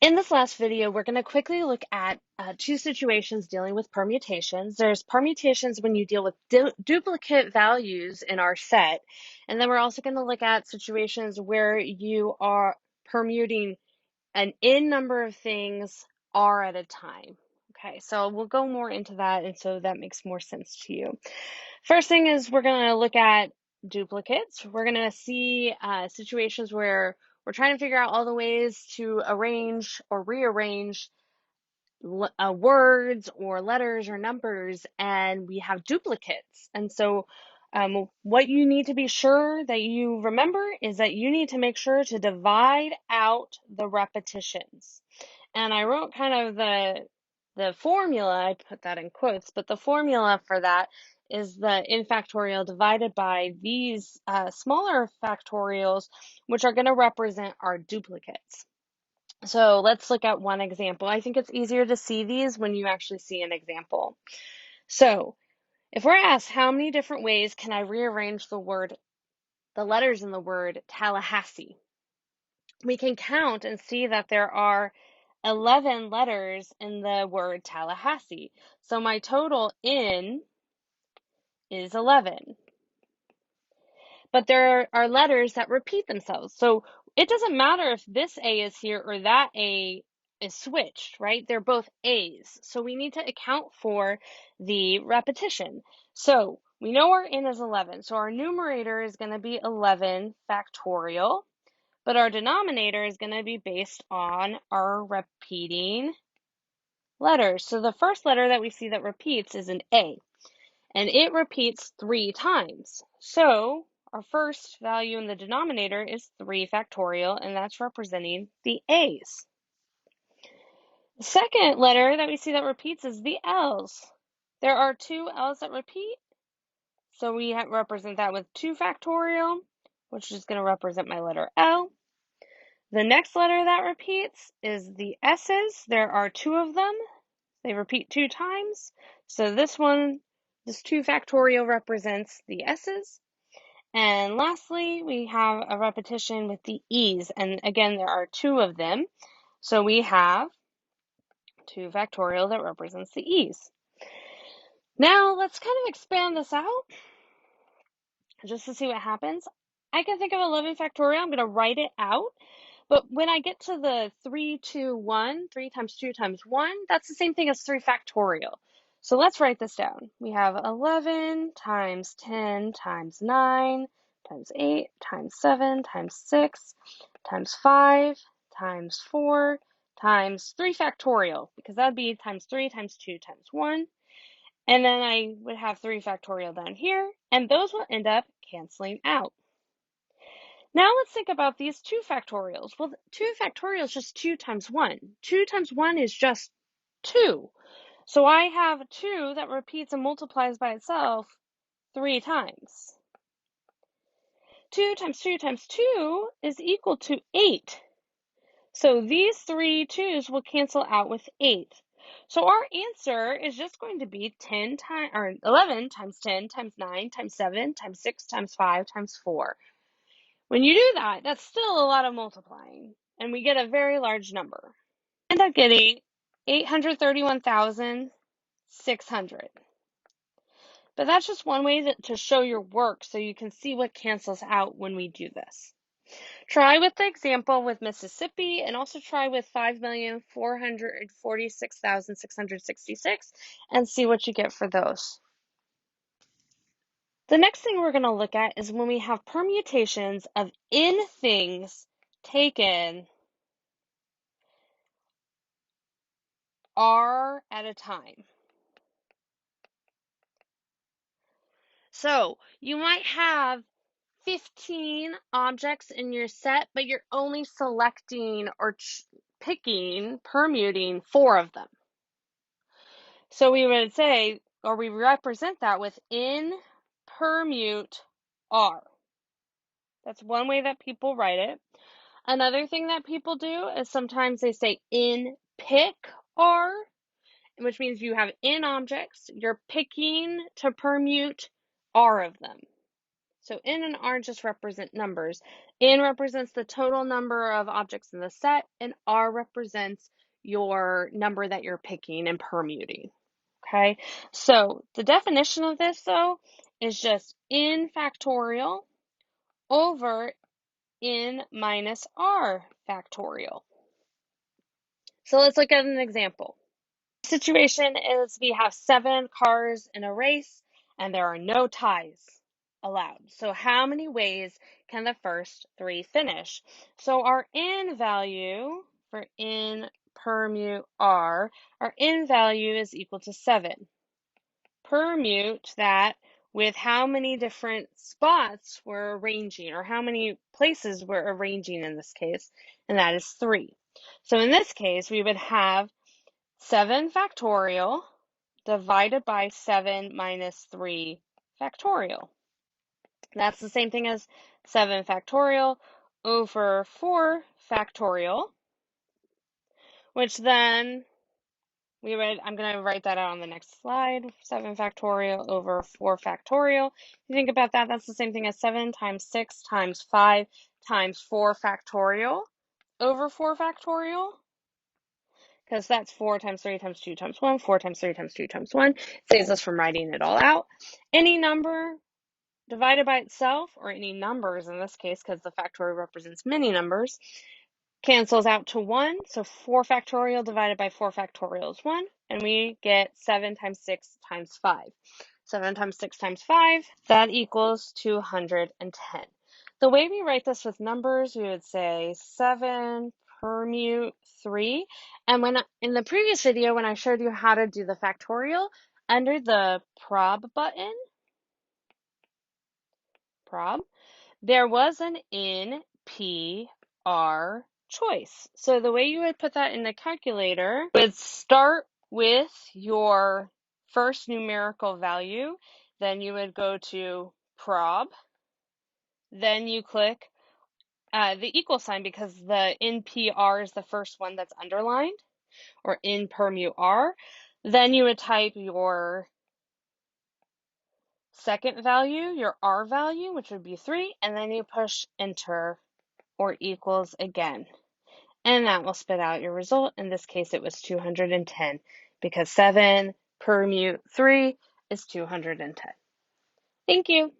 In this last video, we're going to quickly look at two situations dealing with permutations. There's permutations when you deal with duplicate values in our set, and then we're also going to look at situations where you are permuting an n number of things r at a time. Okay, so we'll go more into that, and so that makes more sense to you. First thing is we're going to look at duplicates. We're going to see situations where we're trying to figure out all the ways to arrange or rearrange words or letters or numbers, and we have duplicates. And so what you need to be sure that you remember is that you need to make sure to divide out the repetitions. And I wrote kind of the formula, I put that in quotes, but the formula for that is the n factorial divided by these smaller factorials, which are going to represent our duplicates. So let's look at one example. I think it's easier to see these when you actually see an example. So if we're asked how many different ways can I rearrange the letters in the word Tallahassee, we can count and see that there are 11 letters in the word Tallahassee. So my total N is 11. But there are letters that repeat themselves. So it doesn't matter if this A is here or that A is switched, right? They're both A's. So we need to account for the repetition. So we know our N is 11. So our numerator is going to be 11 factorial. But our denominator is going to be based on our repeating letters. So the first letter that we see that repeats is an A, and it repeats 3 times. So our first value in the denominator is 3 factorial, and that's representing the A's. The second letter that we see that repeats is the L's. There are 2 L's that repeat, so we represent that with 2 factorial, which is going to represent my letter L. The next letter that repeats is the S's. There are 2 of them. They repeat 2 times. So this 2 factorial represents the S's. And lastly, we have a repetition with the E's. And again, there are 2 of them. So we have 2 factorial that represents the E's. Now let's kind of expand this out just to see what happens. I can think of 11 factorial. I'm going to write it out. But when I get to the 3, 2, 1, 3 times 2 times 1, that's the same thing as 3 factorial. So let's write this down. We have 11 times 10 times 9 times 8 times 7 times 6 times 5 times 4 times 3 factorial, because that would be times 3 times 2 times 1. And then I would have 3 factorial down here, and those will end up canceling out. Now let's think about these 2 factorials. Well, 2 factorial is just 2 times 1. 2 times 1 is just 2. So I have 2 that repeats and multiplies by itself 3 times. 2 times 2 times 2 is equal to 8. So these 3 2's will cancel out with 8. So our answer is just going to be 11 times 10 times 9 times 7 times 6 times 5 times 4. When you do that, that's still a lot of multiplying, and we get a very large number. We end up getting 831,600. But that's just one way to show your work so you can see what cancels out when we do this. Try with the example with Mississippi, and also try with 5,446,666 and see what you get for those. The next thing we're going to look at is when we have permutations of n things taken r at a time. So you might have 15 objects in your set, but you're only selecting or permuting 4 of them. So we would say, or we represent that with n permute r. That's one way that people write it. Another thing that people do is sometimes they say n pick r, which means you have n objects, you're picking to permute r of them. So n and r just represent numbers. N represents the total number of objects in the set, and R represents your number that you're picking and permuting. Okay, so the definition of this, though, is just n factorial over n minus r factorial. So let's look at an example. The situation is we have 7 cars in a race and there are no ties allowed. So how many ways can the first 3 finish? So our n value for n permute r, our n value is equal to 7. Permute that with how many different spots we're arranging, or how many places we're arranging in this case, and that is 3. So in this case, we would have 7 factorial divided by 7 minus 3 factorial. That's the same thing as 7 factorial over 4 factorial, which then I'm going to write that out on the next slide. 7 factorial over 4 factorial. If you think about that, that's the same thing as 7 times 6 times 5 times 4 factorial over 4 factorial. Because that's 4 times 3 times 2 times 1, 4 times 3 times 2 times 1. Saves us from writing it all out. Any number divided by itself, or any numbers in this case, because the factorial represents many numbers, cancels out to 1. So 4 factorial divided by 4 factorial is 1. And we get 7 times 6 times 5. 7 times 6 times 5, that equals 210. The way we write this with numbers, we would say 7 permute 3. And in the previous video, when I showed you how to do the factorial, under the prob button, there was an nPr choice. So the way you would put that in the calculator would start with your first numerical value, then you would go to prob, then you click the equal sign because the nPr is the first one that's underlined, or n permute r. Then you would type your second value, your r value, which would be 3, and then you push enter or equals again. And that will spit out your result. In this case, it was 210 because 7 permute 3 is 210. Thank you.